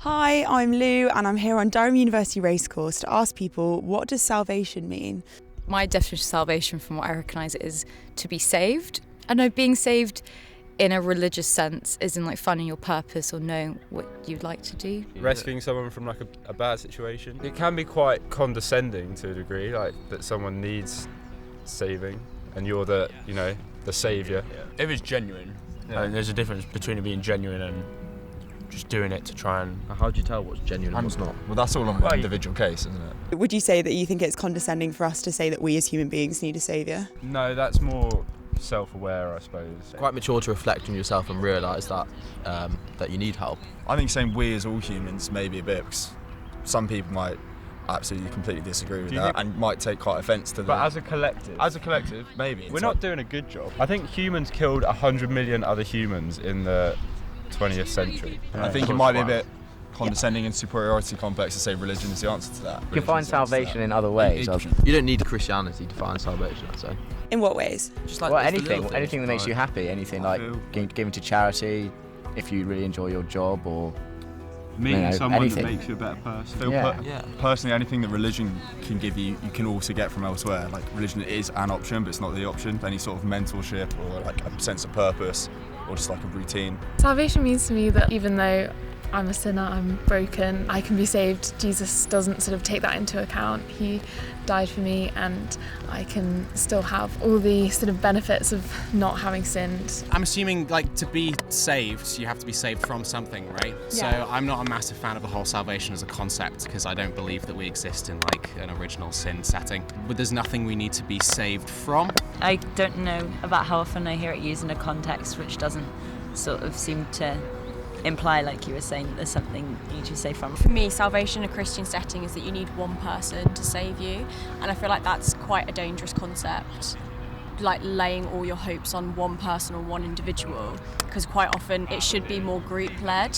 Hi, I'm Lou and I'm here on Durham University Racecourse to ask people, what does salvation mean? My definition of salvation, from what I recognise it, is to be saved. I know being saved in a religious sense is in like finding your purpose or knowing what you'd like to do. Rescuing someone from like a bad situation. It can be quite condescending to a degree, like that someone needs saving and you're the saviour. If it's genuine, there's a difference between it being genuine and just doing it to try and... How do you tell what's genuine and what's not? Well, that's all on an individual case, isn't it? Would you say that you think it's condescending for us to say that we as human beings need a saviour? No, that's more self-aware, I suppose. Quite mature to reflect on yourself and realise that that you need help. I think saying we as all humans may be a bit, because some people might absolutely completely disagree with that and might take quite offence to that. But as a collective, maybe. We're not doing a good job. I think humans killed 100 million other humans in the 20th century. I think it might be a bit condescending and superiority complex to say religion is the answer to that. You can find salvation in other ways. You don't need Christianity to find salvation, I'd say. In what ways? Just like anything that makes you happy, anything like giving to charity, if you really enjoy your job, or meeting someone anything that makes you a better person. Personally, anything that religion can give you, you can also get from elsewhere. Like religion is an option, but it's not the option. Any sort of mentorship or like a sense of purpose, or just like a routine. Salvation means to me that even though I'm a sinner, I'm broken, I can be saved. Jesus doesn't sort of take that into account. He died for me and I can still have all the sort of benefits of not having sinned. I'm assuming like to be saved, you have to be saved from something, right? Yeah. So I'm not a massive fan of the whole salvation as a concept because I don't believe that we exist in like an original sin setting. But there's nothing we need to be saved from. I don't know about how often I hear it used in a context which doesn't sort of seem to imply, like you were saying, that there's something you need to save from. For me, salvation in a Christian setting is that you need one person to save you, and I feel like that's quite a dangerous concept, like laying all your hopes on one person or one individual, because quite often it should be more group-led.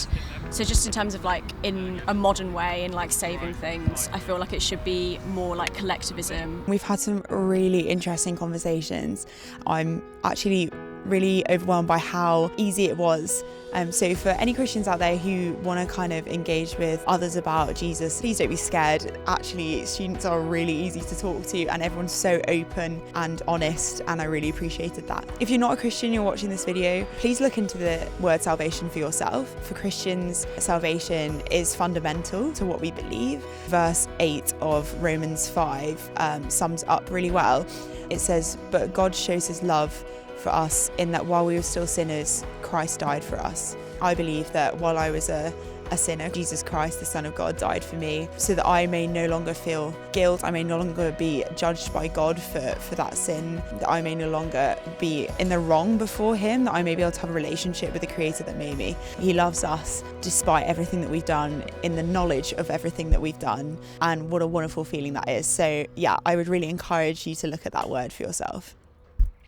So just in terms of like in a modern way in like saving things, I feel like it should be more like collectivism. We've had some really interesting conversations. I'm actually really overwhelmed by how easy it was. So for any Christians out there who want to kind of engage with others about Jesus, please don't be scared. Actually, students are really easy to talk to and everyone's so open and honest, and I really appreciated that. If you're not a Christian, you're watching this video, please look into the word salvation for yourself. For Christians, salvation is fundamental to what we believe. Verse 8 of Romans 5 sums up really well. It says, "But God shows his love for us in that while we were still sinners, Christ died for us." I believe that while I was a sinner, Jesus Christ, the Son of God, died for me so that I may no longer feel guilt, I may no longer be judged by God for that sin, that I may no longer be in the wrong before him, that I may be able to have a relationship with the Creator that made me. He loves us despite everything that we've done, in the knowledge of everything that we've done, and what a wonderful feeling that is. So yeah, I would really encourage you to look at that word for yourself.